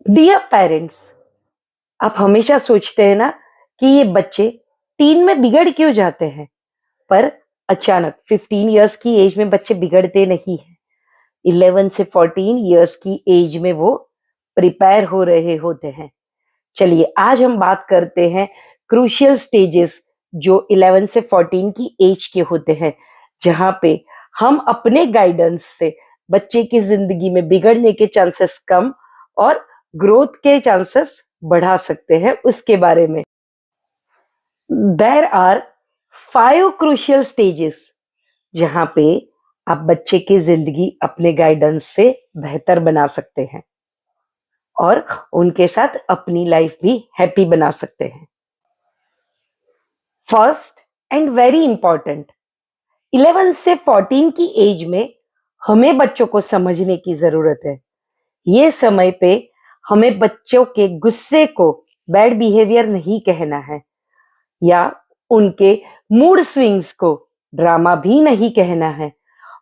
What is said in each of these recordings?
Dear parents, आप हमेशा सोचते हैं ना कि ये बच्चे टीन में बिगड़ क्यों जाते हैं। पर अचानक 15 इयर्स की एज में बच्चे बिगड़ते नहीं हैं। 11 से 14 इयर्स की एज में वो प्रिपेयर हो रहे होते हैं। चलिए आज हम बात करते हैं क्रूशियल स्टेजेस जो 11 से 14 की एज के होते हैं, जहां पे हम अपने गाइडेंस से बच्चे की जिंदगी में बिगड़ने के चांसेस कम और ग्रोथ के चांसेस बढ़ा सकते हैं उसके बारे में। देयर आर 5 क्रूशियल स्टेजेस जहां पे आप बच्चे की जिंदगी अपने गाइडेंस से बेहतर बना सकते हैं और उनके साथ अपनी लाइफ भी हैप्पी बना सकते हैं। फर्स्ट एंड वेरी इंपॉर्टेंट, 11 से 14 की एज में हमें बच्चों को समझने की जरूरत है। ये समय पे हमें बच्चों के गुस्से को बैड बिहेवियर नहीं कहना है या उनके मूड स्विंग्स को ड्रामा भी नहीं कहना है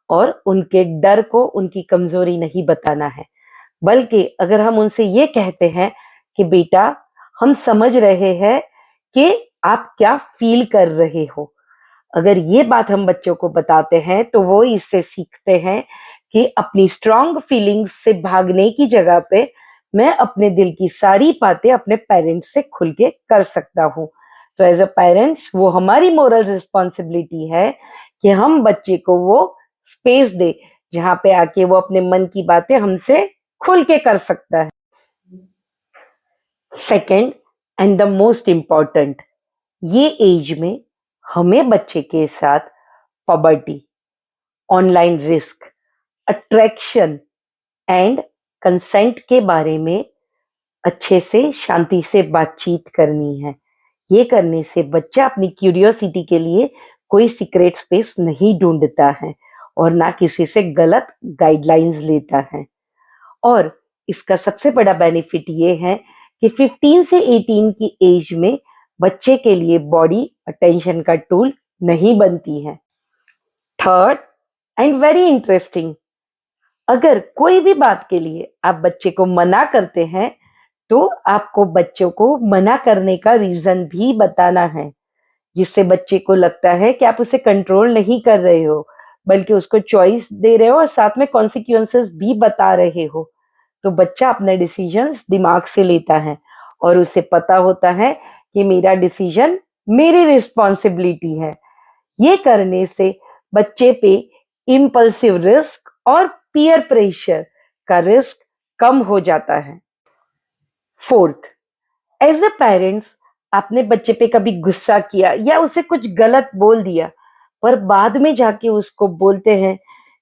और उनके डर को उनकी कमजोरी नहीं बताना है। बल्कि अगर हम उनसे ये कहते हैं कि बेटा, हम समझ रहे हैं कि आप क्या फील कर रहे हो, अगर ये बात हम बच्चों को बताते हैं तो वो इससे सीखते हैं कि अपनी स्ट्रांग फीलिंग्स से भागने की जगह पे मैं अपने दिल की सारी बातें अपने पेरेंट्स से खुल के कर सकता हूँ। तो एज अ पेरेंट्स वो हमारी मोरल रिस्पॉन्सिबिलिटी है कि हम बच्चे को वो स्पेस दे जहाँ पे आके वो अपने मन की बातें हमसे खुल के कर सकता है। Second and the most important, ये एज में हमें बच्चे के साथ poverty, online risk, attraction and consent के बारे में अच्छे से शांति से बातचीत करनी है। ये करने से बच्चा अपनी क्यूरियोसिटी के लिए कोई सीक्रेट स्पेस नहीं ढूंढता है और ना किसी से गलत गाइडलाइंस लेता है। और इसका सबसे बड़ा बेनिफिट ये है कि 15 से 18 की एज में बच्चे के लिए बॉडी अटेंशन का टूल नहीं बनती है। थर्ड एंड वेरी इंटरेस्टिंग, अगर कोई भी बात के लिए आप बच्चे को मना करते हैं तो आपको बच्चों को मना करने का रीजन भी बताना है, जिससे बच्चे को लगता है कि आप उसे कंट्रोल नहीं कर रहे हो बल्कि उसको चॉइस दे रहे हो और साथ में कॉन्सिक्वेंसेस भी बता रहे हो। तो बच्चा अपने डिसीजंस दिमाग से लेता है और उसे पता होता है कि मेरा डिसीजन मेरी रिस्पॉन्सिबिलिटी है। ये करने से बच्चे पे इम्पल्सिव रिस्क और पीयर प्रेशर का रिस्क कम हो जाता है। फोर्थ, एज अ पेरेंट्स आपने बच्चे पे कभी गुस्सा किया या उसे कुछ गलत बोल दिया पर बाद में जाके उसको बोलते हैं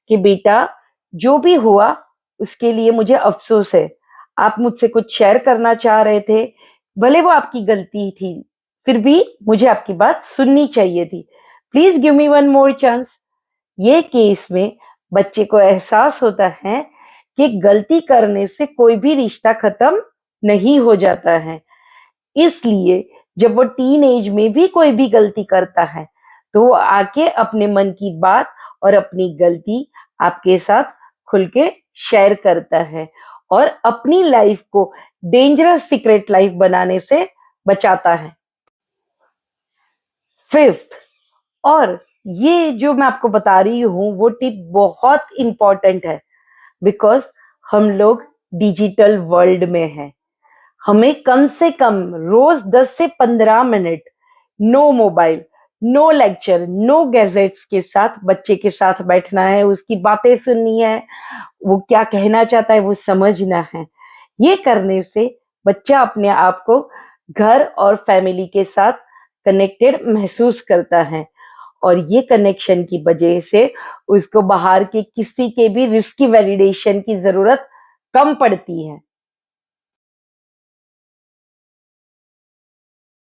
कि बेटा, जो भी हुआ उसके लिए मुझे अफसोस है, आप मुझसे कुछ शेयर करना चाह रहे थे, भले वो आपकी गलती थी, फिर भी मुझे आपकी बात सुननी चाहिए थी, please give me one more chance. ये केस में बच्चे को एहसास होता है कि गलती करने से कोई भी रिश्ता खत्म नहीं हो जाता है। इसलिए जब वो टीन एज में भी कोई भी गलती करता है तो वो आके अपने मन की बात और अपनी गलती आपके साथ खुल के शेयर करता है और अपनी लाइफ को डेंजरस सीक्रेट लाइफ बनाने से बचाता है। फिफ्थ, और ये जो मैं आपको बता रही हूँ वो टिप बहुत इंपॉर्टेंट है, बिकॉज हम लोग डिजिटल वर्ल्ड में हैं। हमें कम से कम रोज 10 से 15 minute no mobile, no lecture, no gadgets के साथ बच्चे के साथ बैठना है, उसकी बातें सुननी है, वो क्या कहना चाहता है वो समझना है। ये करने से बच्चा अपने आप को घर और फैमिली के साथ कनेक्टेड महसूस करता है और ये कनेक्शन की वजह से उसको बाहर के किसी के भी रिस्की वैलिडेशन की जरूरत कम पड़ती है।